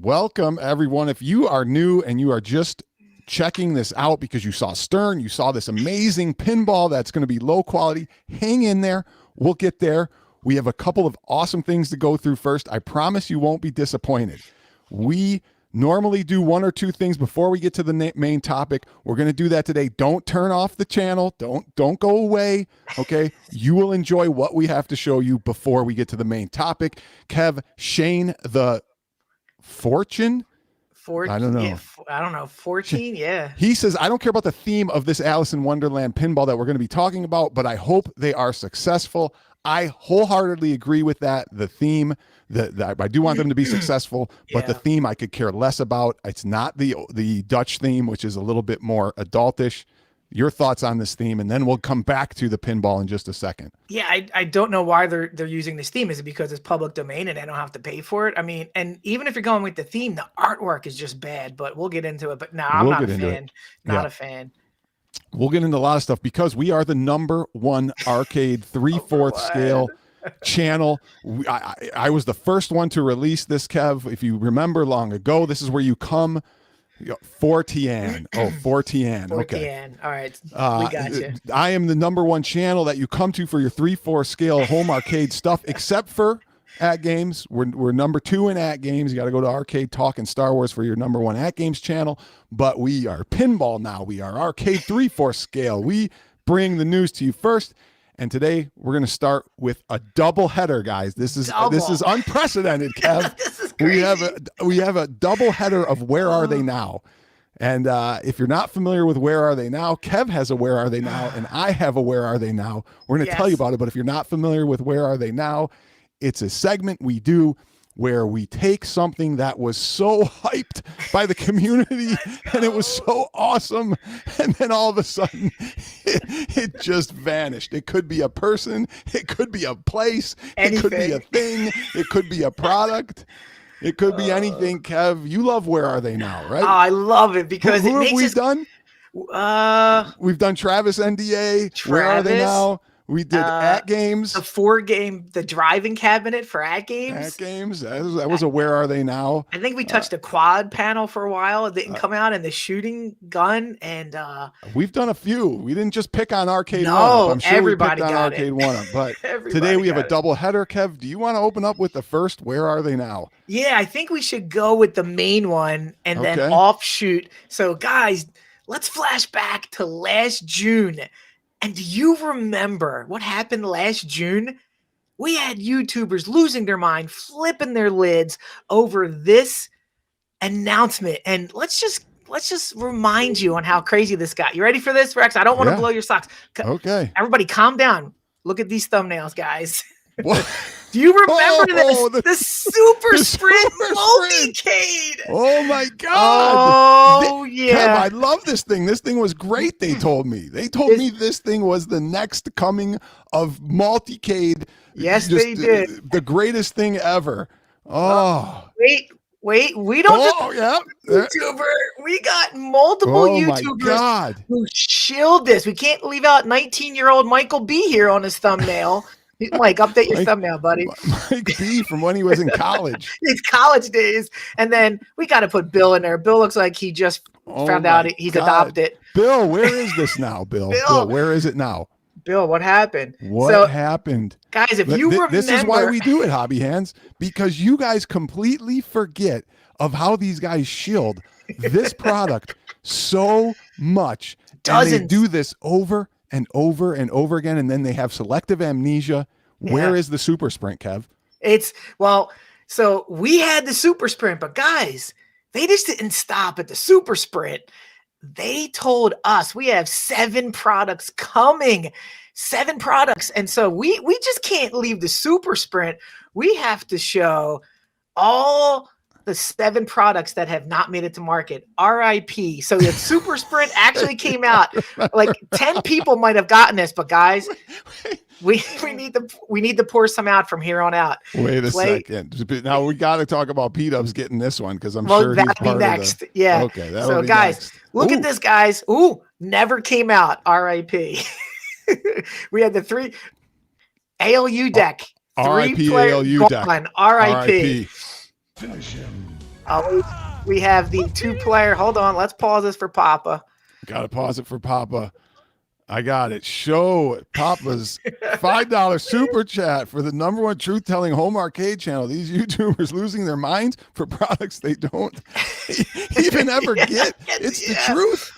Welcome, everyone. If you are new and you are just checking this out because you saw Stern, you saw this amazing pinball that's going to be low quality, hang in there. We'll get there. We have a couple of awesome things to go through first. I promise you won't be disappointed. We normally do one or two things before we get to the main topic. We're going to do that today. Don't turn off the channel. Don't go away. Okay. You will enjoy what we have to show you before we get to the main topic. Kev, Shane, the Fortune. I don't know. Yeah, I don't know. 14. Yeah. He says, I don't care about the theme of this Alice in Wonderland pinball that we're going to be talking about, but I hope they are successful. I wholeheartedly agree with that. The theme, I do want them to be successful, but the theme I could care less about. It's not the Dutch theme, which is a little bit more adultish. Your thoughts on this theme, and then we'll come back to the pinball in just a second. Yeah, I don't know why they're using this theme. Is it because it's public domain and I don't have to pay for it? I mean, and even if you're going with the theme, the artwork is just bad, but we'll get into it. But no, I'm not a fan. Not a fan. We'll get into a lot of stuff because we are the #1 arcade 3/4 scale channel. I was the first one to release this, Kev. If you remember long ago, this is where you come for Tian. Oh, for Tian. Okay. Tian. All right. We got you. I am the #1 channel that you come to for your 3/4 scale home arcade stuff, except for at games. We're #2 in at games. You got to go to Arcade Talk and Star Wars for your #1 at games channel. But we are pinball now. We are arcade 3/4 scale. We bring the news to you first. And today we're going to start with a double header, guys. This is unprecedented, Kev. This is crazy. We have a double header of Where Are They Now? And if you're not familiar with Where Are They Now, Kev has a Where Are They Now, and I have a Where Are They Now. We're going to tell you about it, but if you're not familiar with Where Are They Now, it's a segment we do where we take something that was so hyped by the community and it was so awesome, and then all of a sudden it just vanished. It could be a person, it could be a place, it could be a thing, it could be a product, it could be anything. Kev, you love Where Are They Now, right? Oh, I love it because who have we done? We've done Travis NDA. Where Are They Now? We did at games. The 4-game, the driving cabinet for at games. At games. That was a Where Are They Now? I think we touched a quad panel for a while. It didn't come out, and the shooting gun. And we've done a few. We didn't just pick on Arcade no, 1-Up. I'm sure everybody we picked on got Arcade it. 1-Up. But today we have a double header. Kev, do you want to open up with the first Where Are They Now? Yeah, I think we should go with the main one and then offshoot. So, guys, let's flash back to last June. And do you remember what happened last June? We had YouTubers losing their mind, flipping their lids over this announcement. And let's just remind you on how crazy this got. You ready for this, Rex? I don't want to blow your socks. Okay. Everybody calm down. Look at these thumbnails, guys. What? Do you remember this? The Super Sprint multicade. Oh my God. Oh yeah. Kev, I love this thing. This thing was great. They told me. They told me this thing was the next coming of multicade. Yes, they did. The greatest thing ever. Oh. Wait. We don't YouTuber. We got multiple YouTubers who shield this. We can't leave out 19-year-old Michael B here on his thumbnail. Mike, update your thumbnail, buddy. Mike B from when he was in college. It's college days. And then we got to put Bill in there. Bill looks like he just found out he's adopted. Bill, where is this now, Bill? Bill, where is it now? Bill, what happened? What happened? Guys, if you remember. This is why we do it, Hobby Hands, because you guys completely forget of how these guys shield this product so much. Dozens. And they do this over and over and over again, and then they have selective amnesia. Where is the Super Sprint, Kev? So we had the Super Sprint, but guys, they just didn't stop at the Super Sprint. They told us we have 7 products coming. 7 products. And so we just can't leave the Super Sprint. We have to show all the 7 products that have not made it to market. RIP. So the Super Sprint actually came out. Like 10 people might have gotten this, but guys, we need to pour some out from here on out. Wait a second. Now we got to talk about P-Dubs getting this one because I'm sure he's part next. Of Yeah. Okay. So guys, look at this, guys. Ooh, never came out. RIP. We had the 3 ALU deck. RIP ALU deck. RIP. Finish him. Oh, we have the 2-player. Hold on. Let's pause this for Papa. Gotta pause it for Papa. I got it. Show Papa's $5 super chat for the #1 truth-telling home arcade channel. These YouTubers losing their minds for products they don't even ever get. It's the truth.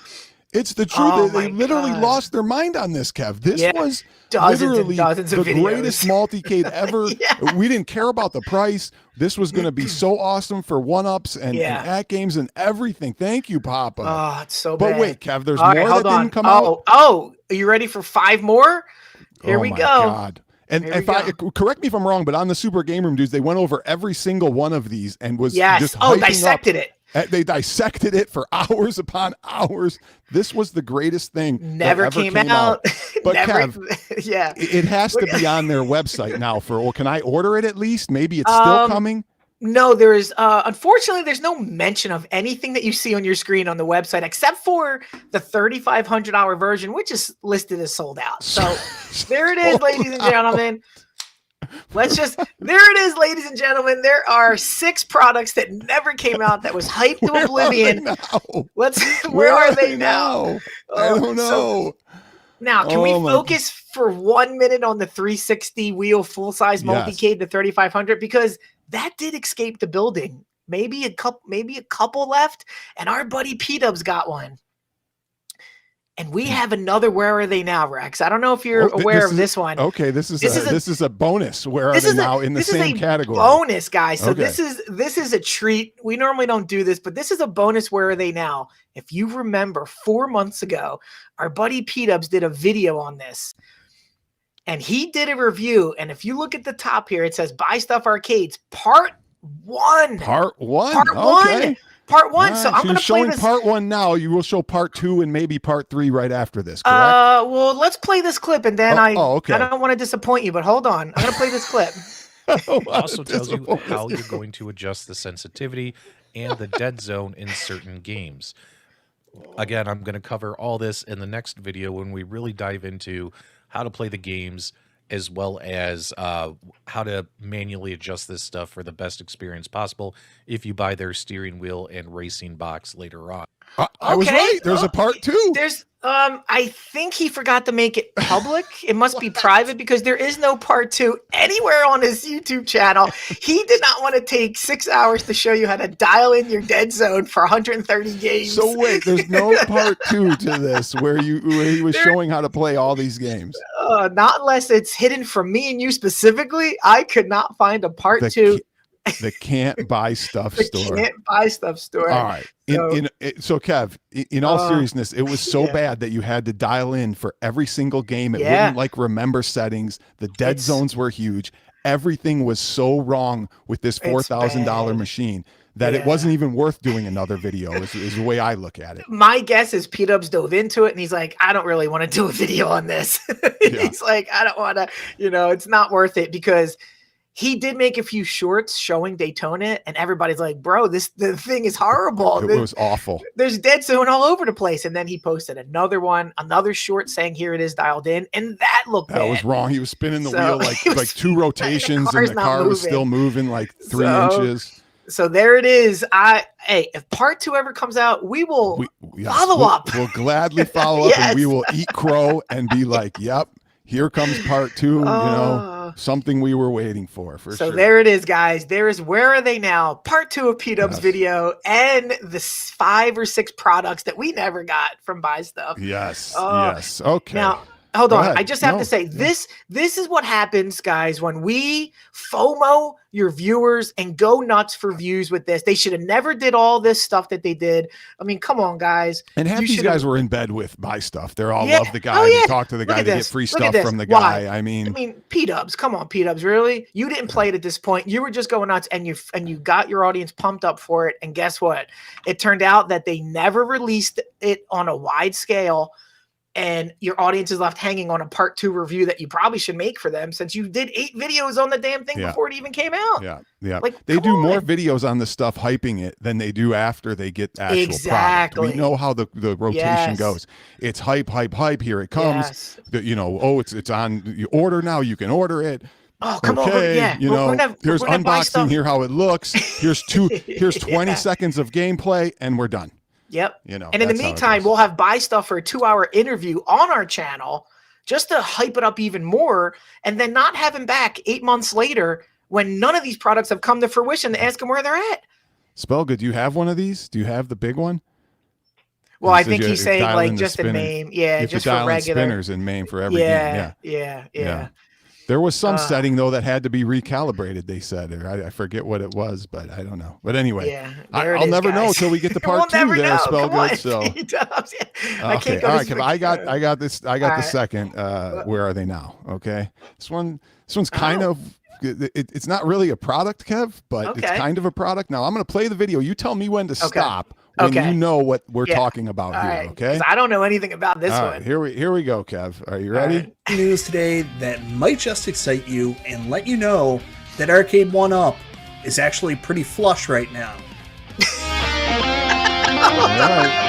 It's the truth. Oh They literally lost their mind on this, Kev. This was literally dozens the of videos. greatest multi-cade ever. We didn't care about the price. This was going to be so awesome for one-ups and at games and everything. Thank you, Papa. Oh, it's so bad. But wait, Kev, there's more that didn't come out. Oh, are you ready for 5 more? Here we go. God. And correct me if I'm wrong, but on the Super Game Room dudes, they went over every single one of these and was just dissected it. They dissected it for hours upon hours. This was the greatest thing. Never that ever came out. But Never, Kev, it has to be on their website now. Can I order it at least? Maybe it's still coming. No, there is. Unfortunately, there's no mention of anything that you see on your screen on the website except for the $3,500 version, which is listed as sold out. So there it is, ladies and gentlemen. There it is, ladies and gentlemen. There are 6 products that never came out that was hyped to oblivion. Where are they now? I don't know. Now, can we focus for 1 minute on the 360 wheel full-size multi-cade, the 3500? Because that did escape the building. Maybe a couple left, and our buddy P-Dubs got one. And we have another Where Are They Now, Rex? I don't know if you're aware of this one. Okay, this is a bonus. Where Are They Now in the same category? Bonus, guys. So this is a treat. We normally don't do this, but this is a bonus. Where Are They Now? If you remember, 4 months ago, our buddy P-Dubs did a video on this. And he did a review. And if you look at the top here, it says Buy Stuff Arcades Part 1. Part 1. Part 1. Part 1. So I'm going to play this. Part 1 now. You will show Part 2 and maybe Part 3 right after this, correct? Well, let's play this clip, and then I don't want to disappoint you, but hold on. I'm going to play this clip. It also tells you how you're going to adjust the sensitivity and the dead zone in certain games. Again, I'm going to cover all this in the next video when we really dive into how to play the games, as well as how to manually adjust this stuff for the best experience possible if you buy their steering wheel and racing box later on. I was right. There's a part 2. There's I think he forgot to make it public. It must be private because there is no part 2 anywhere on his YouTube channel. He did not want to take 6 hours to show you how to dial in your dead zone for 130 games. So wait, there's no part 2 to this where he was showing how to play all these games. Not unless it's hidden from me and you specifically. I could not find a part 2. The Can't Buy Stuff store. Can't Buy Stuff store. All right. So Kev, in all seriousness, it was so bad that you had to dial in for every single game. It wouldn't remember settings. The dead zones were huge. Everything was so wrong with this $4,000 machine that it wasn't even worth doing another video is the way I look at it. My guess is P-Dubs dove into it and he's like, I don't really want to do a video on this. He's like, I don't want to, it's not worth it, because he did make a few shorts showing Daytona, and everybody's like, bro, the thing is horrible. It was awful. There's dead zone all over the place. And then he posted another short saying, here it is dialed in. And that looked bad. That was wrong. He was spinning the wheel like 2 rotations and the car was still moving like 3 inches. So there it is. If part 2 ever comes out, we will follow up. We'll gladly follow up, and we will eat crow and be like, yep, here comes part 2, something we were waiting for sure. So there it is, guys. There is Where Are They Now? Part 2 of P-Dub's video, and the 5 or 6 products that we never got from Buy Stuff. Yes. Okay. Now, hold on. I just have to say, this is what happens, guys, when we FOMO your viewers and go nuts for views with this. They should have never did all this stuff that they did. I mean, come on, guys. And half these guys were in bed with Buy Stuff. They're all love the guy. They talk to the guy. They get free stuff from the guy. I mean, P-Dubs. Come on, P-Dubs. Really? You didn't play it at this point. You were just going nuts, and you got your audience pumped up for it. And guess what? It turned out that they never released it on a wide scale. And your audience is left hanging on a part 2 review that you probably should make for them, since you did 8 videos on the damn thing before it even came out. Yeah. They do more videos on the stuff hyping it than they do after they get actual product. We know how the rotation goes. It's hype. Here it comes. It's on. You order now. You can order it. Oh, come over. Okay, Yeah. you We're know, gonna- here's we're gonna buy unboxing. stuff. Here how it looks. Here's 20 Yeah. seconds of gameplay, and we're done. Yep. You know, And in the that's how it meantime, goes. we'll have buy stuff for a 2-hour interview on our channel just to hype it up even more, and then not have him back 8 months later when none of these products have come to fruition to ask him where they're at. Spellgood, do you have one of these? Do you have the big one? Well, He I says think you he's saying dial like in the just a spinner. name. Yeah, You have just to for dial in regular. spinners in MAME for every game. Yeah. There was some setting though that had to be recalibrated. They said, or I forget what it was, but I don't know. But anyway, Yeah, there it I'll is, never know guys. till we get to We'll part 2 never there, know. Come Spellgood. on, So T-Dubs. I okay, can't go all to right, Kev, switch- I got this. I got All the right. second. Where are they now? Okay, this one's kind of. It's not really a product, Kev, but it's Okay. kind of a product. Now I'm going to play the video. You tell me when to stop when Okay. you know what we're Yeah. talking about All here. right, Okay. 'cause I don't know anything about this All one. right, here we go, Kev. Are you All ready? right. News today that might just excite you and let you know that Arcade 1-Up is actually pretty flush right now. All right.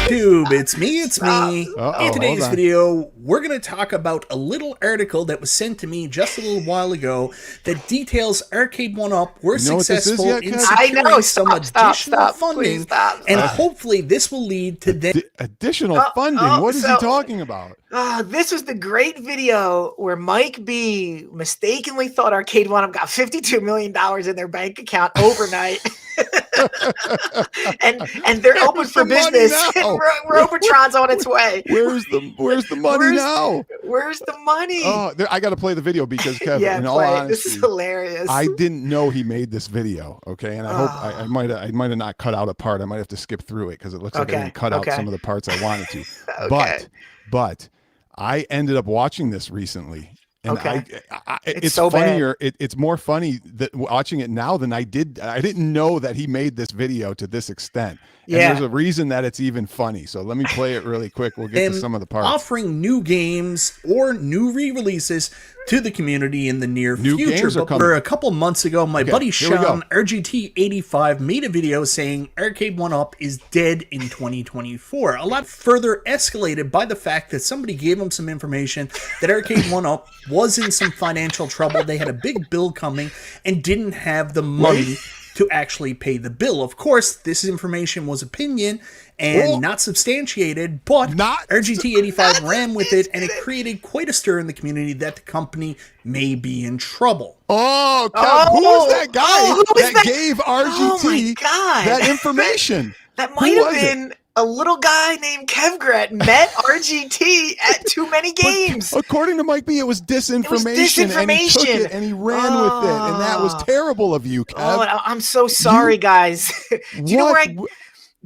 YouTube, it's me. Uh-oh, In today's hold on. video, we're going to talk about a little article that was sent to me just a little while ago that details Arcade 1-Up were You know what this is successful yet, in Kev? I securing know. some Stop, additional stop, funding, please stop, and stop. hopefully this will lead to them. Additional funding. What is he so- talking about? This was the great video where Mike B mistakenly thought Arcade 1-Up got $52 million in their bank account overnight. and they're open Where's for the money business. now? Robotron's on its way. Where's the money Where's- now? Where's the money? Oh, I got to play the video because Kevin, yeah, in all play it. honesty, This is hilarious. I didn't know he made this video. Okay, and I hope I might have not cut out a part. I might have to skip through it because it looks like I Okay, didn't cut out okay. some of the parts I wanted to. Okay. But I ended up watching this recently. And Okay. it's so bad. funnier. It's more funny that watching it now than I did. I didn't know that he made this video to this extent. And Yeah. there's a reason that it's even funny. So let me play it really quick. We'll get to And some of the parts. offering new games or new re-releases to the community in the near New future. games are But coming. a couple months ago, my Okay, buddy here we go. Sean, RGT85, made a video saying Arcade 1-Up is dead in 2024. A lot further escalated by the fact that somebody gave him some information that Arcade 1-Up was in some financial trouble. They had a big bill coming and didn't have the money to actually pay the bill. Of course, this information was opinion and Well, not substantiated, but not- RGT85 ran with it, and it created quite a stir in the community that the company may be in trouble. Oh, Kev, Oh, who was that guy oh, who was that that? gave Oh my RGT God. that information? That Who might have was it? been a little guy named Kevgret met RGT at too many games. According to Mike B, it was disinformation, and he took it and he ran with it, and that was terrible of you, Kev. Oh, I'm so sorry, guys. Do you know What? where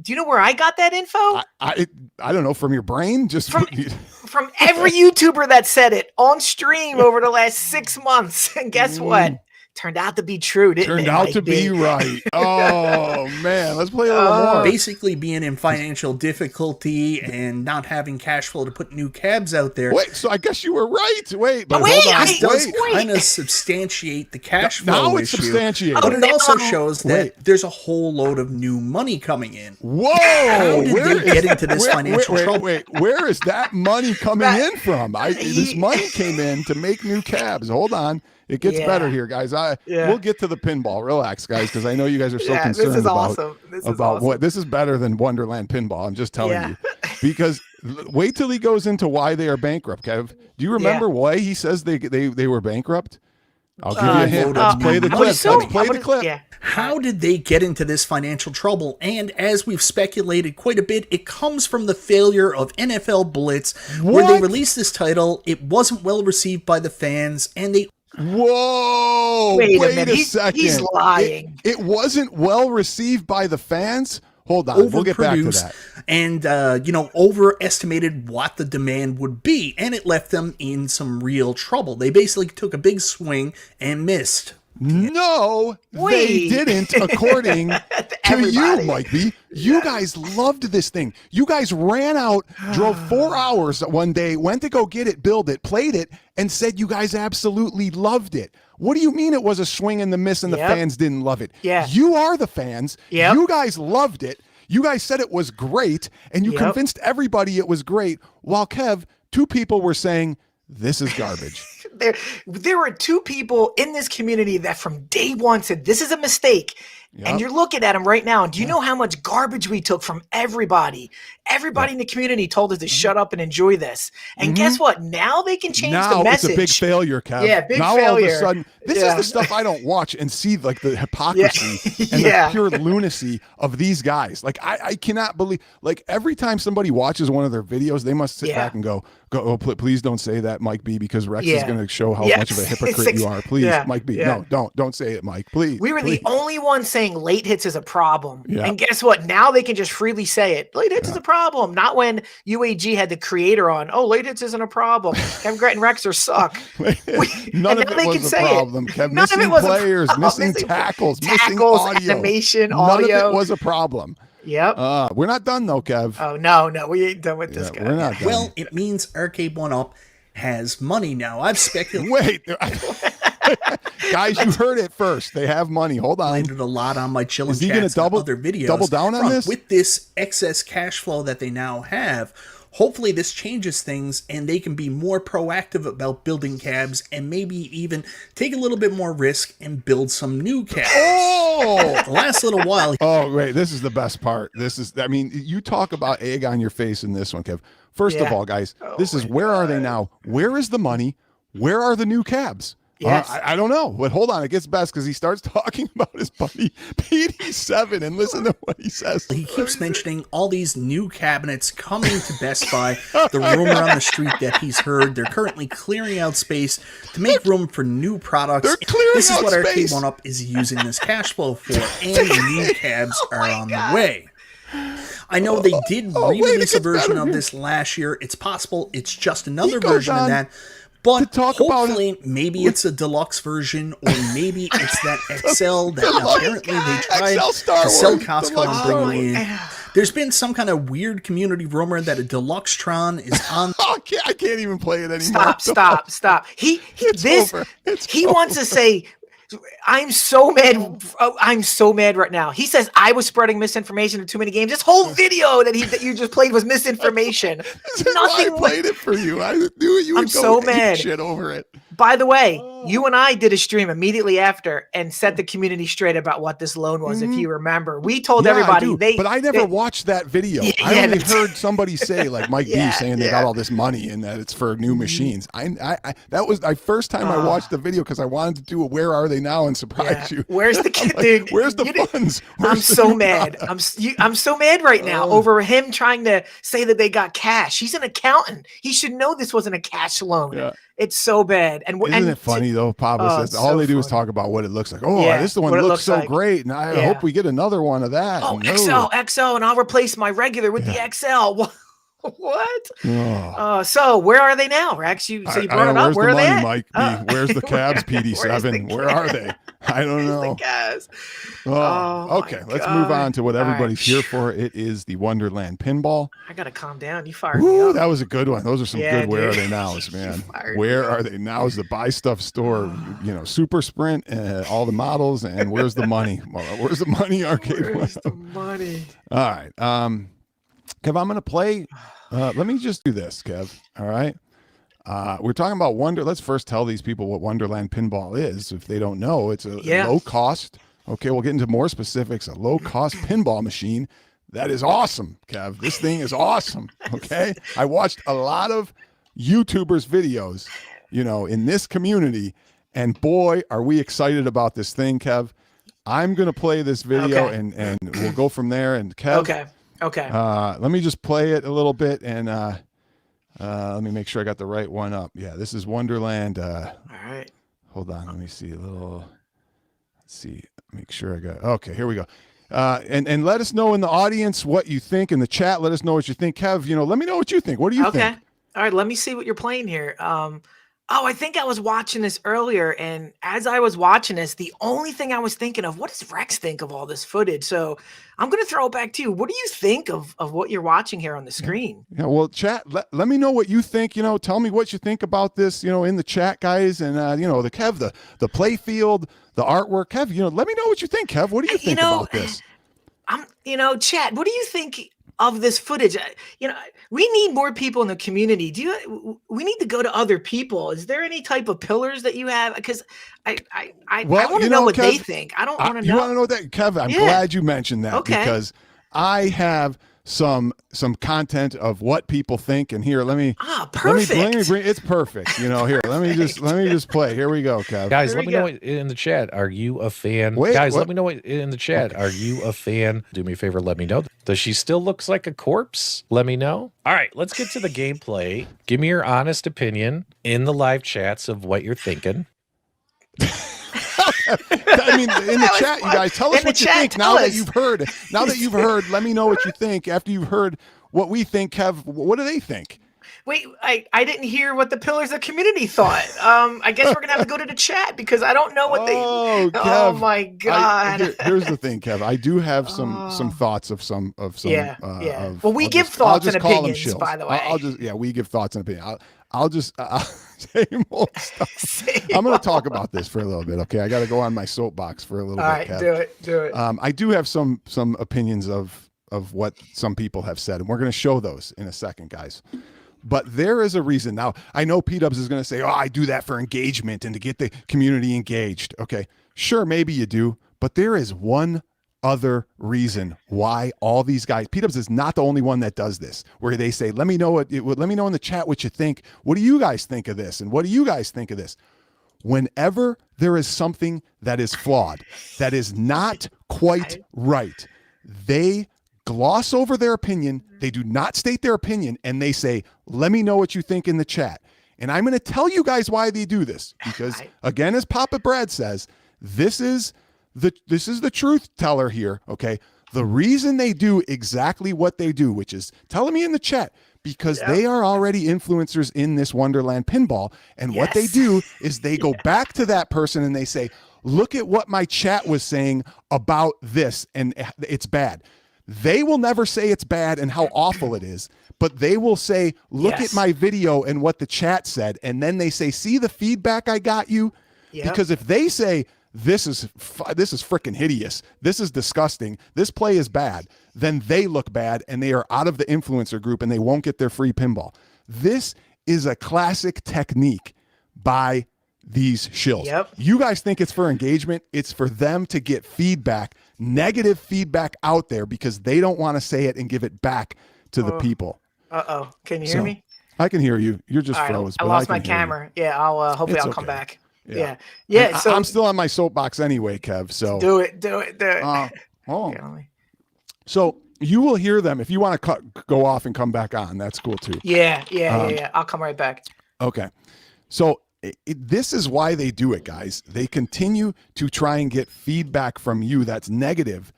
do you know where I got that info? I don't know, from your brain, just From every YouTuber that said it on stream over the last 6 months. And guess what? Turned out to be true, didn't turned it? out Mike to be B? right. Oh man, let's play a little more. Basically being in financial difficulty and not having cash flow to put new cabs out there. Wait, so I guess you were right. Wait, but wait, hold on. I- This does wait. kind of substantiate the cash flow Now it's issue. substantiated. But it also no. shows that Wait. there's a whole load of new money coming in. Whoa! How did where they get into this financial trouble? Wait, where is that money coming in from? This money came in to make new cabs. Hold on. It gets Yeah. better here, guys. We'll get to the pinball. Relax, guys, because I know you guys are so Yeah, this concerned is about, awesome. This is about awesome. what this is better than Wonderland Pinball. I'm just telling Yeah. you. Because wait till he goes into why they are bankrupt, Kev. Do you remember why he says they were bankrupt? I'll give you a hint. Let's play the clip. Let's play the clip. Yeah. How did they get into this financial trouble? And as we've speculated quite a bit, it comes from the failure of NFL Blitz, where they What? released this title. It wasn't well received by the fans, and they Whoa! Wait a Wait minute. second. He's lying. It wasn't well received by the fans. Hold on, we'll get back to overproduced that. and overestimated what the demand would be, and it left them in some real trouble. They basically took a big swing and missed. No, they Wait. didn't, according to you, everybody. Mike B. You guys loved this thing. You guys ran out, drove 4 hours one day, went to go get it, build it, played it, and said you guys absolutely loved it. What do you mean it was a swing and the miss and the Yep. fans didn't love it? Yeah. You are the fans. Yep. You guys loved it. You guys said it was great, and you Yep. convinced everybody it was great, while Kev, two people were saying this is garbage. There were two people in this community that from day one said this is a mistake. Yep. And you're looking at them right now. And do you know how much garbage we took from everybody? Everybody in the community told us to shut up and enjoy this. And guess what? Now they can change the message. It's a big failure, Kev. Yeah, big now failure. All of a sudden, this is the stuff I don't watch and see, like the hypocrisy and the pure lunacy of these guys. Like I cannot believe, like every time somebody watches one of their videos, they must sit back and go, oh, please don't say that, Mike B, because Rex is going to show how much of a hypocrite you are. Please, Mike B, no, don't say it, Mike. Please. We were the only ones saying late hits is a problem. And guess what? Now they can just freely say it. Late hits is a problem. Not when UAG had the creator on. Oh, late hits isn't a problem. Kevin Grant and Rexer suck. None of it was a problem. Kev, missing players, missing tackles, missing audio. Animation, None audio. of it was a problem. Yep. We're not done though, Kev. Oh, no, we ain't done with this guy. We're not done. Well, it means Arcade 1-Up has money now. I've speculated. Wait. Guys, you heard it first. They have money. Hold on. A lot on my chillin' Is he going to double down on this? With this excess cash flow that they now have, hopefully this changes things and they can be more proactive about building cabs and maybe even take a little bit more risk and build some new cabs. Oh! The last little while. Oh, wait. This is the best part. You talk about egg on your face in this one, Kev. First of all, guys, this is where are they now? Where is the money? Where are the new cabs? Yes. I don't know, but hold on. It gets best because he starts talking about his buddy PD7 and listen to what he says. He keeps mentioning all these new cabinets coming to Best Buy. The rumor on the street that he's heard, they're currently clearing out space to make room for new products. This is what Arcade 1-Up is using this cash flow for, and new cabs are on the way. I know they did re-release a version of this last year. It's possible it's just another version of that. But hopefully, maybe it's a deluxe version, or maybe it's that XL that apparently they tried to sell Costco and bring in. There's been some kind of weird community rumor that a Deluxetron is on. I can't even play it anymore. Stop. He wants to say, I'm so mad. I'm so mad right now. He says I was spreading misinformation in too many games. This whole video that you just played was misinformation. This is why I played it for you. I knew you would go mad shit over it. By the way, you and I did a stream immediately after and set the community straight about what this loan was. If you remember, we told everybody. But I never watched that video. I only heard somebody say, like Mike B saying they got all this money and that it's for new machines. That was my first time I watched the video because I wanted to do a "Where Are They Now" and surprise you. Where's the kid? Like, where's the funds? I'm so mad. I'm so mad right now over him trying to say that they got cash. He's an accountant. He should know this wasn't a cash loan. Yeah. It's so bad. Isn't it funny though? Papa says all they do is talk about what it looks like. Oh, this one looks so great, and I hope we get another one of that. Oh, XL, and I'll replace my regular with the XL. What? So where are they now, Rex? You brought it up. Where are they at? Mike B? Where's the cabs, PD7? Where are they? I don't know. Okay, let's move on to what everybody's here for. It is the Wonderland Pinball. I gotta calm down. You fired me up. That was a good one. Those are some good Where Are They Nows, man. Where Are They Nows? The buy stuff store, Super Sprint, all the models, and where's the money? Where's the money, Arcade? Where's the money? All right. Kev, I'm going to play. Let me just do this, Kev. All right. We're talking about Let's first tell these people what Wonderland Pinball is. If they don't know, it's a low cost. Okay, we'll get into more specifics. A low cost pinball machine that is awesome, Kev. This thing is awesome. Okay. I watched a lot of YouTubers' videos, in this community, and boy, are we excited about this thing, Kev. I'm going to play this video and we'll go from there. And Kev. Okay. Let me just play it a little bit and let me make sure I got the right one up. Yeah, this is Wonderland. All right. Hold on. Let me see a little. Let's see. Make sure I got. Okay, here we go. And let us know in the audience what you think. In the chat, let us know what you think. Kev, let me know what you think. What do you think? Okay. All right. Let me see what you're playing here. I think I was watching this earlier, and as I was watching this, the only thing I was thinking of, what does Rex think of all this footage? So I'm going to throw it back to you. What do you think of what you're watching here on the screen? Yeah, well, chat, let me know what you think. Tell me what you think about this, in the chat, guys. And, the Kev, the play field, the artwork. Kev, let me know what you think, Kev. What do you think about this? Chat, what do you think of this footage. You know, we need more people in the community. We need to go to other people. Is there any type of pillars that you have? Because I want to know what they think. I don't want to know. You want to know that, Kev? I'm glad you mentioned that because I have some content of what people think, and here let me bring it's perfect. You know, here let me just play. Here we go, Kev. Guys, let me know in the chat. Are you a fan? Let me know in the chat. Are you a fan? Do me a favor, let me know. Does she still looks like a corpse? Let me know. All right, let's get to the gameplay. Give me your honest opinion in the live chats of what you're thinking. I mean, in the chat, you guys, tell us what you think now that you've heard. Now that you've heard, let me know what you think. After you've heard what we think, Kev, what do they think? Wait, I didn't hear what the pillars of community thought. I guess we're gonna have to go to the chat because I don't know what they. Kev, oh my God! Here's the thing, Kev. I do have some thoughts of some. Yeah. Well, we give thoughts and opinions, by the way. We give thoughts and opinions. I'll just same old stuff. I'm going to talk about this for a little bit. Okay, I got to go on my soapbox for a little bit. All right, Kev. do it. I do have some opinions of what some people have said, and we're going to show those in a second, guys. But there is a reason. Now, I know P-Dubs is going to say, "Oh, I do that for engagement and to get the community engaged." Okay, sure, maybe you do, but there is one other reason why all these guys, P-Dubs is not the only one that does this, where they say, let me know in the chat what you think. What do you guys think of this? And what do you guys think of this? Whenever there is something that is flawed, that is not quite right, they gloss over their opinion. They do not state their opinion. And they say, let me know what you think in the chat. And I'm going to tell you guys why they do this. Because again, as Papa Brad says, this is the truth teller here, okay? The reason they do exactly what they do, which is telling me in the chat, because they are already influencers in this Wonderland Pinball, and what they do is they go back to that person and they say, look at what my chat was saying about this, and it's bad. They will never say it's bad and how awful it is, but they will say, look at my video and what the chat said, and then they say, see the feedback I got you? Because if they say, this is freaking hideous, this is disgusting, this play is bad, then they look bad and they are out of the influencer group and they won't get their free pinball. This is a classic technique by these shills. You guys think it's for engagement. It's for them to get feedback, negative feedback out there, because they don't want to say it and give it back to the people. Can you hear me? I can hear you. You're just froze. I lost my camera. I'll hopefully I'll come back. Yeah. So I'm still on my soapbox anyway, Kev. So do it. So you will hear them if you want to go off and come back on. That's cool too. Yeah. I'll come right back. Okay. So this is why they do it, guys. They continue to try and get feedback from you that's negative,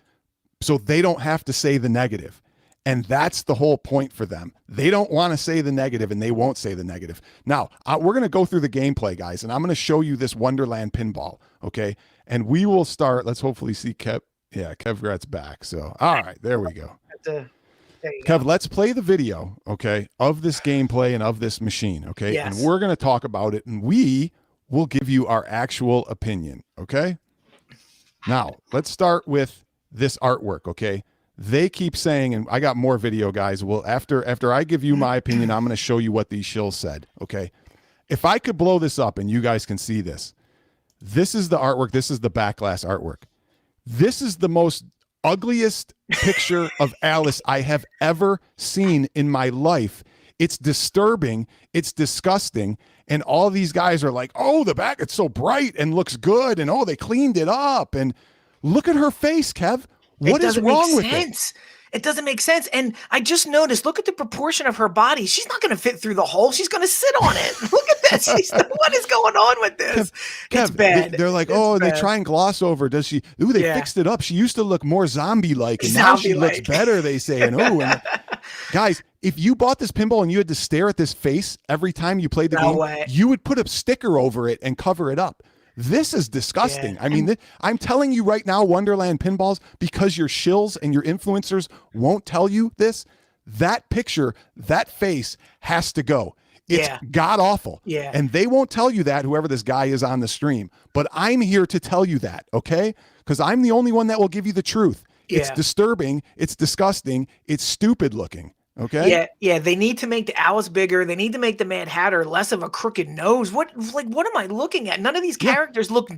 so they don't have to say the negative. And that's the whole point for them. They don't want to say the negative, and they won't say the negative. Now, we're going to go through the gameplay, guys, and I'm going to show you this Wonderland Pinball, okay? And we will start. Let's hopefully see Kev. Yeah, Kev Grat's back. So, all right, there we go. Kev, let's play the video, okay, of this gameplay and of this machine, okay? And we're going to talk about it, and we will give you our actual opinion, okay? Now, let's start with this artwork, okay? They keep saying, and I got more video, guys. Well, after I give you my opinion, I'm going to show you what these shills said, okay? If I could blow this up and you guys can see this, this is the artwork. This is the back glass artwork. This is the most ugliest picture of Alice I have ever seen in my life. It's disturbing. It's disgusting. And all these guys are like, oh, the back, it's so bright and looks good. And oh, they cleaned it up. And look at her face, Kev. What is wrong with it? It doesn't make sense. And I just noticed, look at the proportion of her body. She's not going to fit through the hole. She's going to sit on it. Look at this. What is going on with this? Kev, it's bad. They're like, and they try and gloss over. Does she? Ooh, they fixed it up. She used to look more zombie-like, and now she looks better, they say. And guys, if you bought this pinball and you had to stare at this face every time you played the game, you would put a sticker over it and cover it up. This is disgusting. I mean, I'm telling you right now, Wonderland Pinballs, because your shills and your influencers won't tell you this, that picture, that face has to go. It's god awful. And they won't tell you that, whoever this guy is on the stream. But I'm here to tell you that, okay? Because I'm the only one that will give you the truth. It's Yeah. disturbing. It's disgusting. It's stupid looking. Okay. Yeah. They need to make the Alice bigger. They need to make the Mad Hatter less of a crooked nose. What am I looking at? None of these characters look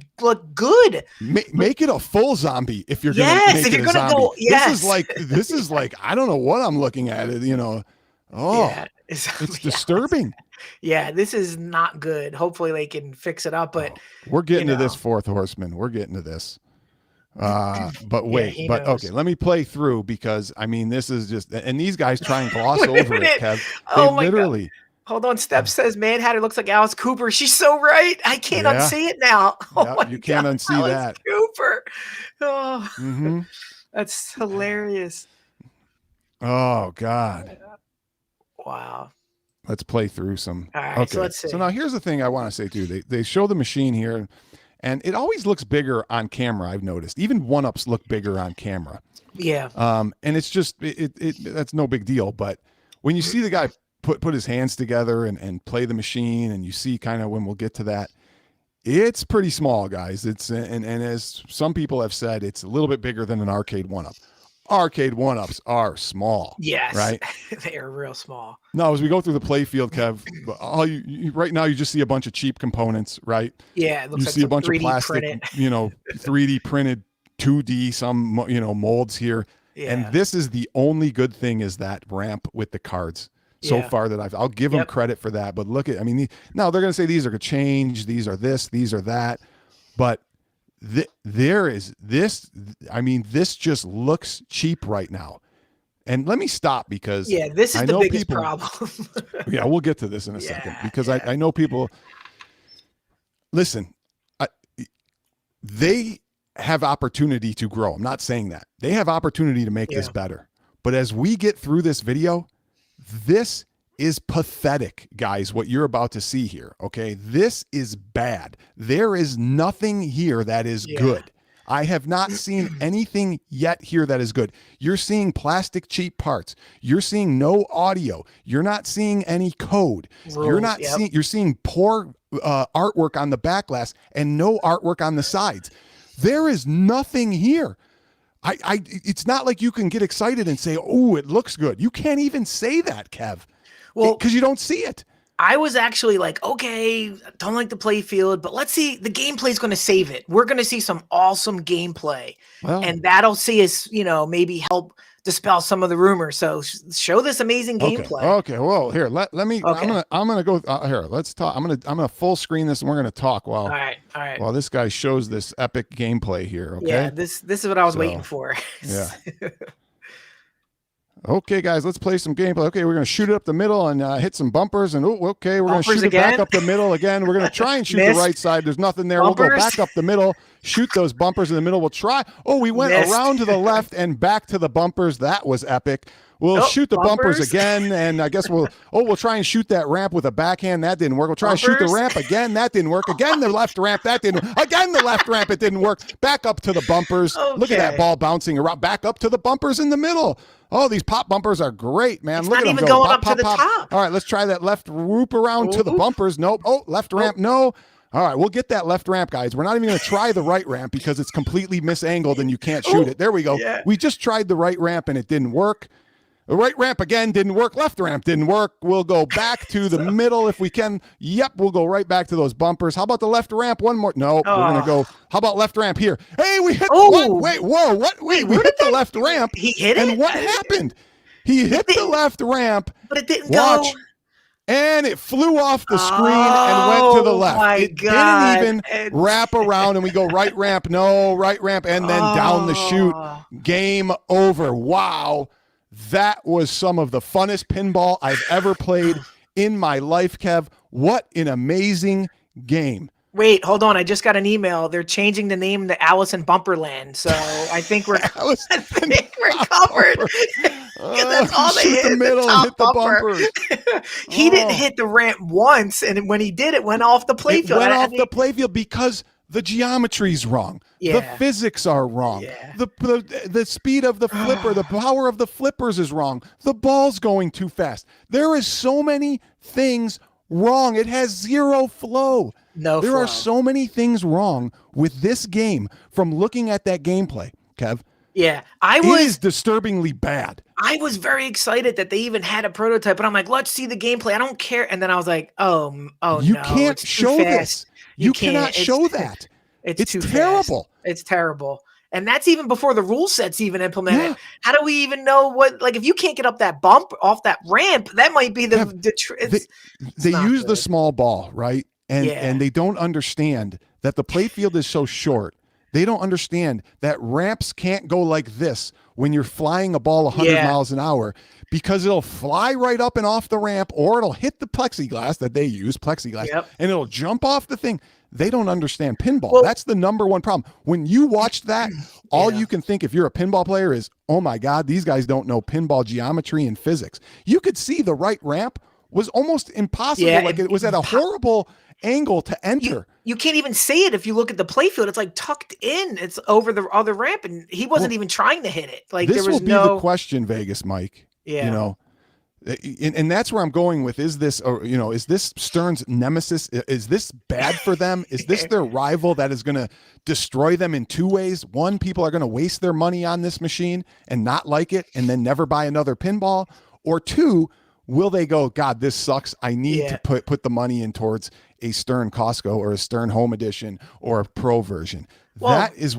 good. Make it a full zombie if you're gonna Yes, make if it you're a gonna zombie. go- yes. This is like I don't know what I'm looking at. Oh, Yeah, it's disturbing. Yeah, this is not good. Hopefully they can fix it up, but We're getting to this fourth horseman. We're getting to this. But wait, he but knows. okay, let me play through because I mean this is just and these guys try and gloss Wait a over it, minute. Kev. They Oh my God. literally Hold on. Steph says Mad Hatter looks like Alice Cooper. She's so right. I can't Yeah. unsee it now. Oh Yeah, my you can't God, unsee Alice that. Cooper. Oh, hmm that's hilarious. Oh God. Wow. Let's play through some. All right, Okay. so let's see. So now here's the thing I want to say too. They show the machine here, and it always looks bigger on camera. I've noticed. Even 1-ups look bigger on camera. Yeah. And it's just that's no big deal. But when you see the guy put his hands together and play the machine, and you see kind of when we'll get to that, it's pretty small, guys. It's and as some people have said, it's a little bit bigger than an arcade 1-up. Arcade 1-ups are small. Yes. Right. They are real small. No, as we go through the play field, Kev, all you right now you just see a bunch of cheap components, right? Yeah. It looks You like see a some bunch of 3D plastic, printed. 3D printed, 2D, some molds here. Yeah. And this is the only good thing is that ramp with the cards so Yeah. far that I'll give them credit for that. But look at, I mean, now they're going to say these are going to change, these are this, these are that, but there is this. I mean, this just looks cheap right now. And let me stop because this is I the know biggest people, problem. yeah, we'll get to this in a second Yeah, because I know people. Listen, they have opportunity to grow. I'm not saying that. They have opportunity to make this better. But as we get through this video, this is pathetic, guys, what you're about to see here, okay? This is bad. There is nothing here that is good. I have not seen anything yet here that is good. You're seeing plastic cheap parts. You're seeing no audio. You're not seeing any code. You're not seeing, you're seeing poor artwork on the back glass and no artwork on the sides. There is nothing here. It's not like you can get excited and say, oh, it looks good. You can't even say that, Kev. Well, because you don't see it. I was actually like, okay, don't like the play field, but let's see, the gameplay is going to save it. We're going to see some awesome gameplay, and that'll see us, maybe help dispel some of the rumors. So show this amazing gameplay. Okay. Well, here, let me. Okay. I'm gonna go here. Let's talk. I'm gonna full screen this, and we're gonna talk while. All right. While this guy shows this epic gameplay here. Okay. Yeah. This is what I was waiting for. Yeah. Okay, guys, let's play some gameplay. Okay, we're going to shoot it up the middle and hit some bumpers. And, okay, we're going to shoot it back up the middle again. We're going to try and shoot the right side. There's nothing there. Bumpers. We'll go back up the middle, shoot those bumpers in the middle. We'll try. Oh, we went around to the left and back to the bumpers. That was epic. We'll shoot the bumpers again, and I guess we'll try and shoot that ramp with a backhand. That didn't work. We'll try and shoot the ramp again. That didn't work. Again, the left ramp. That didn't work. Again, the left ramp. It didn't work. Back up to the bumpers. Okay. Look at that ball bouncing around. Back up to the bumpers in the middle. Oh, these pop bumpers are great, man. It's Look not at them even go. going Pop, up pop, to the pop. top. All right, let's try that left whoop around to the bumpers. Nope. Oh, left ramp. No. All right, we'll get that left ramp, guys. We're not even going to try the right ramp because it's completely misangled and you can't shoot it. There we go. Yeah. We just tried the right ramp and it didn't work. The right ramp again didn't work. Left ramp didn't work. We'll go back to the middle if we can. Yep, we'll go right back to those bumpers. How about the left ramp? One more. No, we're going to go. How about left ramp here? Hey, we hit. What? Wait, whoa. What? Wait, we hit the left ramp. He hit it? And what happened? He hit the left ramp. But it didn't Watch. go. And it flew off the screen and went to the left. My It God. didn't even wrap around, and we go right ramp, no, right ramp, and then down the chute. Game over. Wow. That was some of the funnest pinball I've ever played in my life, Kev. What an amazing game. Wait, hold on. I just got an email. They're changing the name to Alice in Bumperland. So I think we're covered. That's all they Shoot hit. the middle and hit the bumpers. He didn't hit the ramp once, and when he did, it went off the playfield. It went off the playfield because the geometry's wrong. Yeah. The physics are wrong. Yeah. The speed of the flipper, the power of the flippers is wrong. The ball's going too fast. There is so many things wrong. It has zero flow. There are so many things wrong with this game from looking at that gameplay, Kev. Yeah, It is disturbingly bad. I was very excited that they even had a prototype, but I'm like, let's see the gameplay. I don't care. And then I was like, oh You no, can't it's show too this. fast. You can't. cannot show that. It's It's too terrible. fast. It's terrible. And that's even before the rule set's even implemented. Yeah. How do we even know what, like, if you can't get up that bump off that ramp, that might be the, They not use the good. small ball, right? And they don't understand that the play field is so short. They don't understand that ramps can't go like this when you're flying a ball 100 miles an hour, because it'll fly right up and off the ramp, or it'll hit the plexiglass that they use, and it'll jump off the thing. They don't understand pinball. Well, that's the number one problem. When you watch that, all you can think if you're a pinball player is, oh my God, these guys don't know pinball geometry and physics. You could see the right ramp was almost impossible. Like it was at a horrible angle to enter. You can't even see it if you look at the playfield. It's like tucked in. It's over the other ramp, and he wasn't even trying to hit it. Like this there was will be the question, Vegas Mike. Yeah. You know, and that's where I'm going with. Is this, is this Stern's nemesis? Is this bad for them? Is this their rival that is going to destroy them in two ways? One, people are going to waste their money on this machine and not like it, and then never buy another pinball. Or two, will they go, God, this sucks. I need to put the money in towards a Stern Costco or a Stern Home Edition or a Pro version. Well, that is,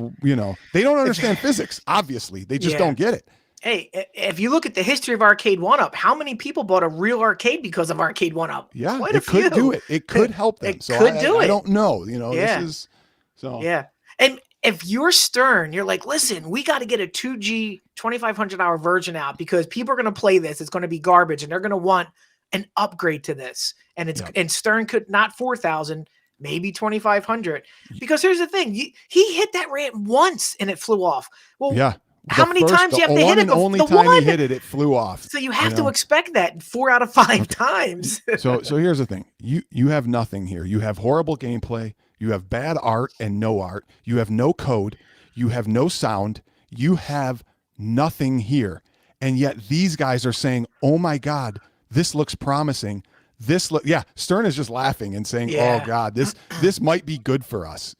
they don't understand physics. Obviously, they just don't get it. Hey, if you look at the history of Arcade 1-Up, how many people bought a real arcade because of Arcade 1-Up? Yeah, Quite it could do it. It could help them. I don't know. This is so. Yeah. And if you're Stern, you're like, listen, we got to get a 2G 2,500-hour version out because people are going to play this. It's going to be garbage, and they're going to want an upgrade to this. And and Stern could not 4,000, maybe 2,500. Because here's the thing: he hit that ramp once and it flew off. Well, yeah. How many times you have to hit it? The only time he hit it, it flew off. So you have to expect that 4 out of 5 times. So here's the thing: you have nothing here. You have horrible gameplay. You have bad art and no art. You have no code. You have no sound. You have nothing here. And yet these guys are saying, "Oh my God, this looks promising." Stern is just laughing and saying, "Oh God, this might be good for us."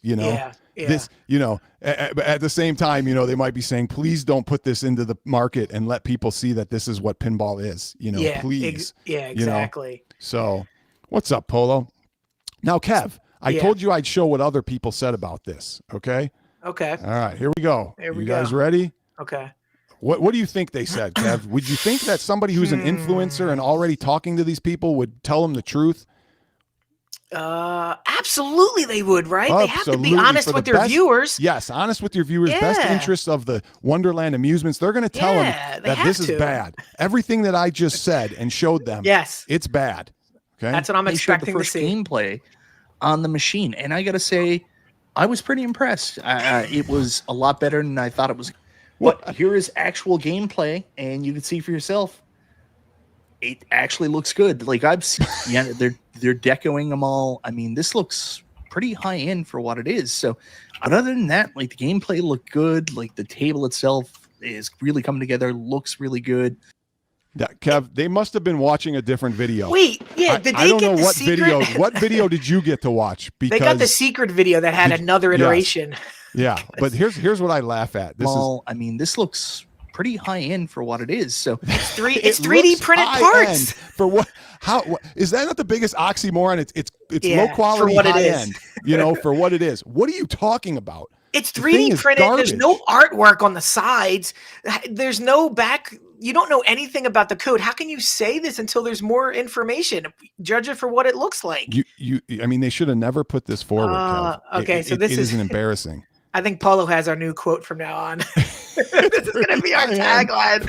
This, at the same time, they might be saying, "Please don't put this into the market and let people see that this is what pinball is." Please. Exactly. So, what's up, Polo? Now, Kev, I told you I'd show what other people said about this. Okay. Okay. All right, here we go. You guys ready? Okay. What do you think they said, Kev? Would you think that somebody who's an influencer and already talking to these people would tell them the truth? Absolutely they would, right? They have to be honest with their viewers. Yes, honest with your viewers. Best interests of the Wonderland Amusements. They're going to tell them that this is bad. Everything that I just said and showed them, it's bad. Okay, that's what I'm expecting to see. Gameplay on the machine, and I got to say, I was pretty impressed. It was a lot better than I thought it was. But here is actual gameplay, and you can see for yourself. It actually looks good. Like I've seen, they're decoing them all. I mean, this looks pretty high end for what it is. So, but other than that, like the gameplay looked good. Like the table itself is really coming together. Looks really good. Yeah, Kev, they must have been watching a different video. Wait, I don't know what video. What video did you get to watch? Because they got the secret video that had another iteration. Yeah, but here's what I laugh at. This looks pretty high end for what it is. So it's 3D printed parts. For what? How is that not the biggest oxymoron? It's low quality, high end. For what it is. What are you talking about? It's 3D printed. There's no artwork on the sides. There's no back. You don't know anything about the code. How can you say this until there's more information? Judge it for what it looks like. They should have never put this forward. Okay, so this is embarrassing. I think Paulo has our new quote from now on. This is going to be our tagline.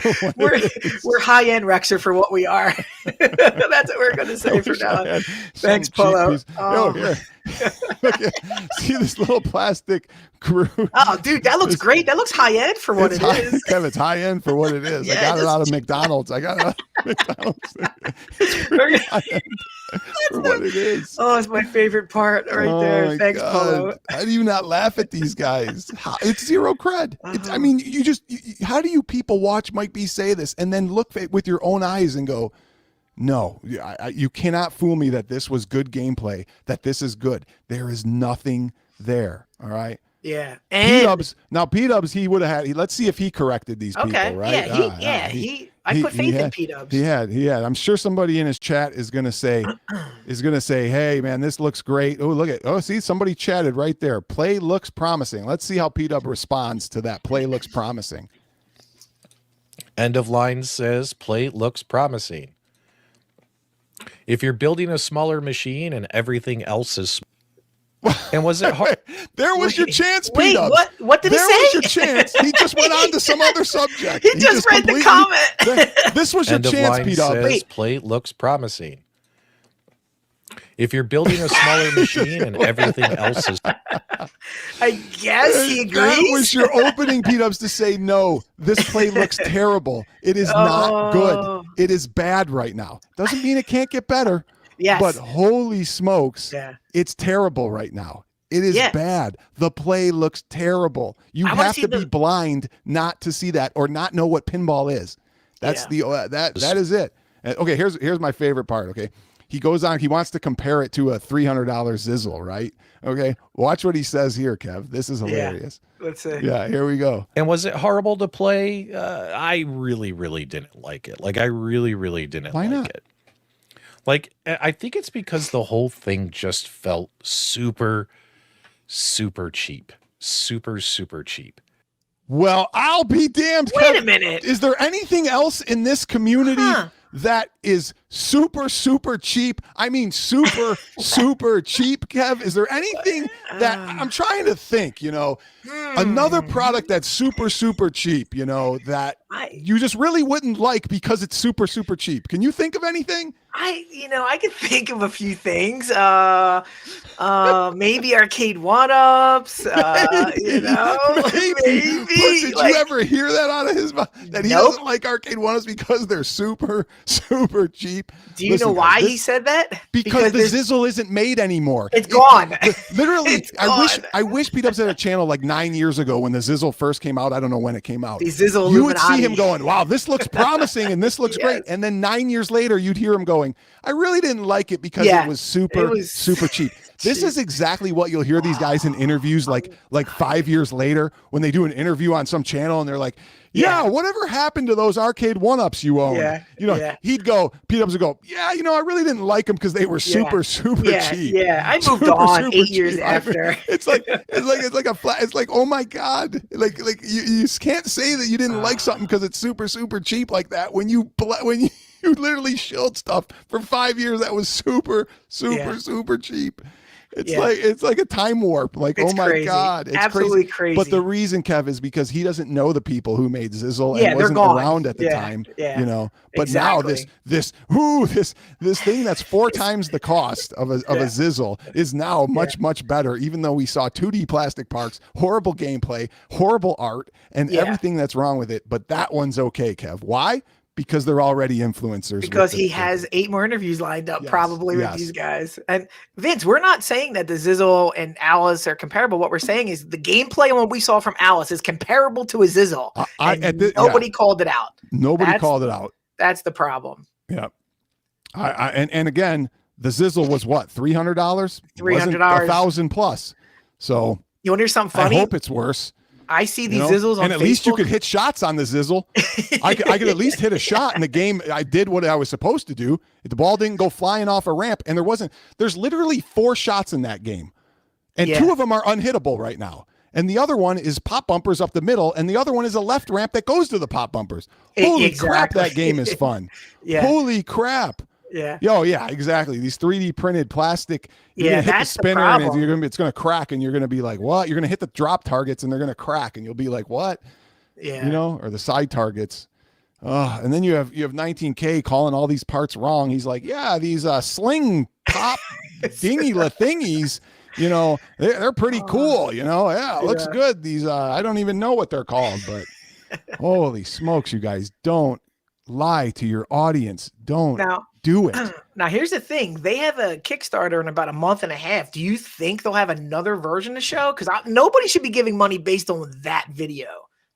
We're high-end Rexer for what we are. That's what we're going to say from now on. Thanks, Paulo. Here. See this little plastic crew. Oh, dude, that looks great. That looks high-end for what it is. Kevin, it's high-end for what it is. I got it out of McDonald's. It's pretty high-end for what it is. Oh, it's my favorite part right there. Thanks, Paulo. How do you not laugh at these guys? It's zero cred. How do you people watch Mike B say this and then look with your own eyes and go, no, you cannot fool me that this was good gameplay, that this is good. There is nothing there. All right. Yeah. P-Dubs, he would have had. Let's see if he corrected these people, right? I put faith in P-Dubs. He had. I'm sure somebody in his chat is gonna say, hey man, this looks great. See, somebody chatted right there. Play looks promising. Let's see how P-Dub responds to that. Play looks promising. End of line says play looks promising. If you're building a smaller machine and everything else is, and was it hard? There was your chance, Wait, P-Dubs. what did he say? There was your chance. He just went on to some other subject. He just read the comment. This was your End of chance, line P-Dubs. says play looks promising. If you're building a smaller machine and everything else is, I guess he agrees. That was your opening, P-Dubs, to say, no, this play looks terrible. It is not good. It is bad right now. Doesn't mean it can't get better. Yes. But holy smokes, it's terrible right now. It is bad. The play looks terrible. You have to be blind not to see that or not know what pinball is. That's that is it. Okay, here's my favorite part, okay? He goes on, he wants to compare it to a $300 Zizzle, right? Okay, watch what he says here, Kev. This is hilarious. Let's see. Yeah, here we go. And was it horrible to play? I really, really didn't like it. Like, I really, really didn't like it. Like, I think it's because the whole thing just felt super, super cheap. Super, super cheap. Well, I'll be damned. Wait Kev, a minute. Is there anything else in this community that is super, super cheap? I mean, super, super cheap, Kev. Is there anything that I'm trying to think, another product that's super, super cheap, that you just really wouldn't like because it's super, super cheap? Can you think of anything? I can think of a few things. Maybe arcade one-ups, maybe. Did you ever hear that out of his mouth? That he doesn't like arcade one-ups because they're super, super cheap? Do you know why he said that? Because the Zizzle isn't made anymore. It's gone. Literally, It's gone. I wish P-Dubs had a channel like 9 years ago when the Zizzle first came out. I don't know when it came out. The Zizzle you would see Illuminati. him going, wow, this looks promising and this looks great. And then 9 years later, you'd hear him going, I really didn't like it because it was super cheap. This is exactly what you'll hear these guys in interviews like 5 years later when they do an interview on some channel and they're like, whatever happened to those arcade one-ups you own? He'd go, P-Dubs would go, I really didn't like them because they were super cheap. Yeah, I moved on 8 years after. It's like oh my God, like you can't say that you didn't like something because it's super, super cheap like that when you literally shilled stuff for 5 years that was super, super, super cheap. It's like a time warp. Like, it's oh my crazy. God, it's absolutely crazy. But the reason, Kev, is because he doesn't know the people who made Zizzle and wasn't around at the time. But now this thing that's 4 times the cost of a Zizzle is now much better. Even though we saw 2D plastic parts, horrible gameplay, horrible art, and everything that's wrong with it. But that one's okay, Kev. Why? Because they're already influencers. Because he has 8 more interviews lined up probably with these guys. And Vince, we're not saying that the Zizzle and Alice are comparable. What we're saying is the gameplay and what we saw from Alice is comparable to a Zizzle. Nobody called it out. Nobody called it out. That's the problem. Yeah. And again, the Zizzle was what, $300? $300. $1,000 plus. So you want to hear something funny? I hope it's worse. I see these Zizzles on and at Facebook. least you could hit shots on the Zizzle. I could at least hit a shot in the game. I did what I was supposed to do. The ball didn't go flying off a ramp, and there's literally 4 shots in that game. And 2 of them are unhittable right now. And the other one is pop bumpers up the middle, and the other one is a left ramp that goes to the pop bumpers. Holy crap, that game is fun. Holy crap. Yeah. Oh yeah, exactly. These 3D printed plastic. You're gonna hit the spinner and it's gonna crack, and you're gonna be like, what? You're gonna hit the drop targets and they're gonna crack, and you'll be like, what? Yeah. Or the side targets. And then you have 19K calling all these parts wrong. He's like, yeah, these sling pop dingy la thingies, they're pretty cool, looks good. These I don't even know what they're called, but holy smokes, you guys, don't lie to your audience. Don't do it. Now, here's the thing. They have a Kickstarter in about a month and a half. Do you think they'll have another version to show? Because nobody should be giving money based on that video,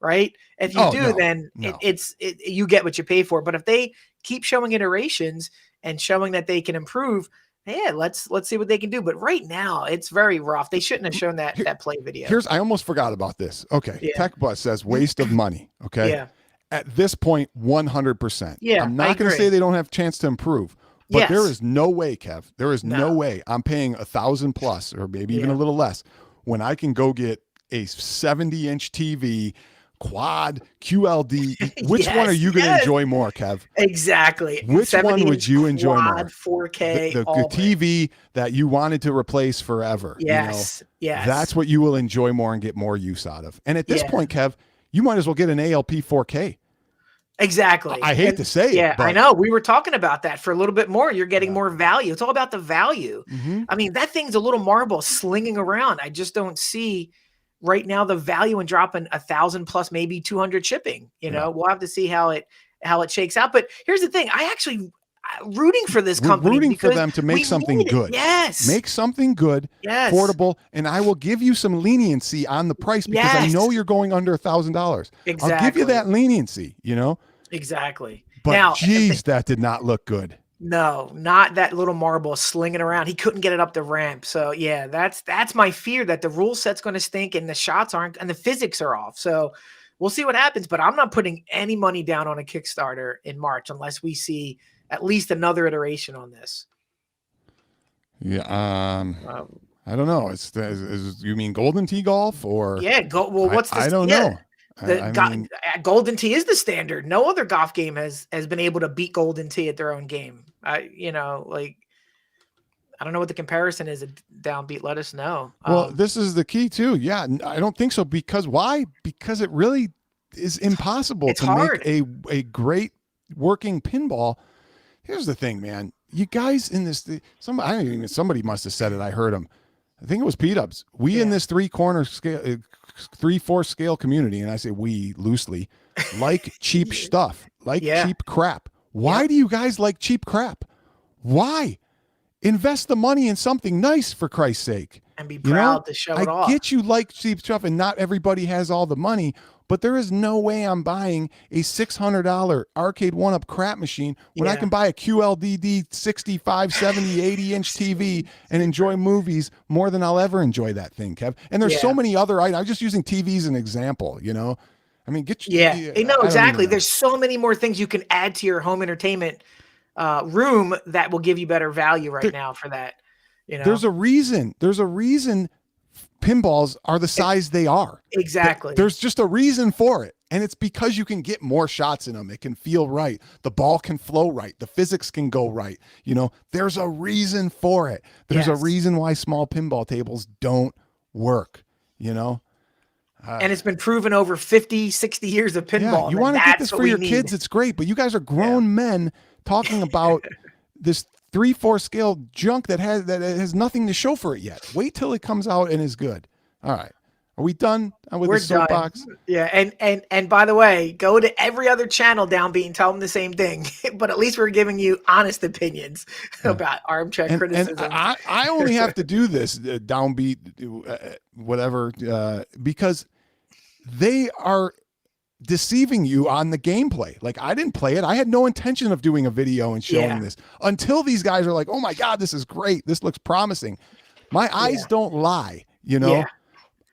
right? If you then you get what you pay for. But if they keep showing iterations and showing that they can improve, Yeah, let's see what they can do. But right now, it's very rough. They shouldn't have shown that play video. I almost forgot about this. Okay. Yeah. Tech Bus says waste of money. Okay. Yeah. At this point, 100%. Yeah, I'm not going to say they don't have a chance to improve, but Yes. there is no way, Kev. There is no way I'm paying $1,000 plus or maybe even a little less when I can go get a 70-inch TV, quad, QLD. Which one are you going to enjoy more, Kev? Exactly. Which one would you enjoy more? 4K. The TV that you wanted to replace forever. Yes. Yes. That's what you will enjoy more and get more use out of. And at this point, Kev, you might as well get an ALP 4K. Exactly. I hate to say it. Yeah, but I know. We were talking about that for a little bit more. You're getting more value. It's all about the value. I mean, that thing's a little marble slinging around. I just don't see right now the value in dropping 1,000 plus maybe 200 shipping. You know, we'll have to see how it shakes out. But here's the thing: I actually rooting for this company. We're rooting for them to make something good. Yes, make something good, affordable, and I will give you some leniency on the price because I know you're going under $1,000. Exactly. I'll give you that leniency. You know. Exactly. But now, geez, that did not look good. No, not that little marble slinging around. He couldn't get it up the ramp. So yeah, that's my fear, that the rule set's going to stink and the shots aren't and the physics are off. So we'll see what happens. But I'm not putting any money down on a Kickstarter in March unless we see at least another iteration on this. Yeah. I don't know. Is you mean Golden Tee Golf or? Yeah. Well, what's the? I don't know. Golden Tee is the standard. No other golf game has been able to beat Golden Tee at their own game. I don't know what the comparison is. Downbeat, let us know. Well, this is the key too. Yeah, I don't think so. Because why? Because it really is impossible to make a great working pinball. Here's the thing, man. You guys in this, somebody must have said it. I heard him. I think it was P-Dubs. We in this 3/4 scale community, and I say we loosely, like cheap stuff, like cheap crap. Why do you guys like cheap crap? Why? Invest the money in something nice, for Christ's sake. And be proud to show it off. I get you like cheap stuff, and not everybody has all the money, but there is no way I'm buying a $600 arcade one-up crap machine when I can buy a QLED 65, 70, 80-inch TV and enjoy movies more than I'll ever enjoy that thing, Kev. And there's so many other items. I'm just using TV as an example, you know? I mean, exactly. There's so many more things you can add to your home entertainment room that will give you better value now for that. You know, there's a reason pinballs are the size they are. Exactly. There's just a reason for it. And it's because you can get more shots in them. It can feel right. The ball can flow right. The physics can go right. You know, there's a reason for it. There's a reason why small pinball tables don't work, you know? And it's been proven over 50, 60 years of pinball. Yeah, you want to get this for your kids, it's great. But you guys are grown men talking about this 3/4 scale junk that has nothing to show for it yet. Wait till it comes out and is good. All right. Are we done with the soapbox? Yeah, and by the way, go to every other channel, Downbeat, and tell them the same thing. But at least we're giving you honest opinions about armchair criticism. And I only have to do this, Downbeat, whatever, because they are deceiving you on the gameplay. Like, I didn't play it. I had no intention of doing a video and showing this until these guys are like, oh my God, this is great. This looks promising. My eyes don't lie, you know? Yeah.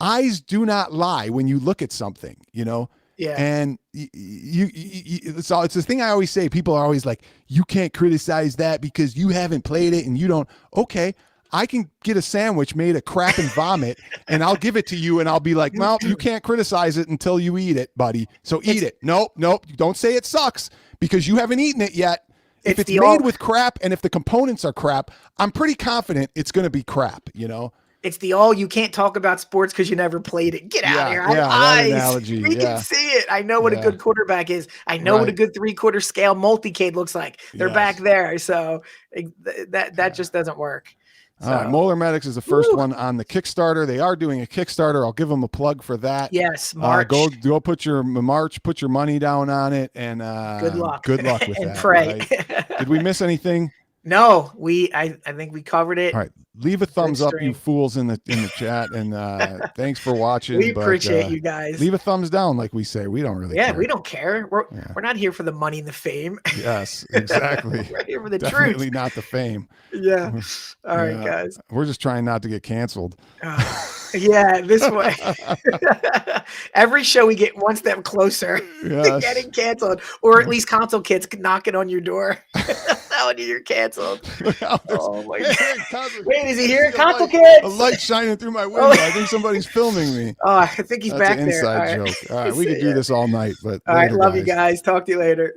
Eyes do not lie when you look at something, you know? Yeah. And it's the thing I always say. People are always like, you can't criticize that because you haven't played it and you don't. Okay. I can get a sandwich made of crap and vomit and I'll give it to you and I'll be like, well, you can't criticize it until you eat it, buddy. So eat it. Nope. Don't say it sucks because you haven't eaten it yet. If it's made with crap and if the components are crap, I'm pretty confident it's going to be crap, you know? It's you can't talk about sports because you never played it. Get out of here. That analogy. We can see it. I know what a good quarterback is. I know what a good 3/4 scale multicade looks like. They're back there. So that just doesn't work. So. All right, Molar Medics is the first one on the Kickstarter. They are doing a Kickstarter. I'll give them a plug for that. Yes, March. Go put your money down on it, and good luck. Good luck with and that. Pray. Right? Did we miss anything? No, I think we covered it. All right. leave a thumbs up, stream. you fools in the chat, and thanks for watching. We appreciate you guys. Leave a thumbs down, like we say. We don't really care. We don't care. We're not here for the money and the fame. Yes, exactly. We're here for the Definitely truth. not the fame. Yeah. All right, guys. We're just trying not to get canceled. Yeah, this way. Every show we get one step closer to getting canceled, or at least console kids knocking on your door. Telling you you're canceled. Oh my God. Wait, is he here? Console kids. A light shining through my window. I think somebody's filming me. Oh, I think he's back an there. inside joke. All right, we could do this all night, but all right, love you guys. Talk to you later.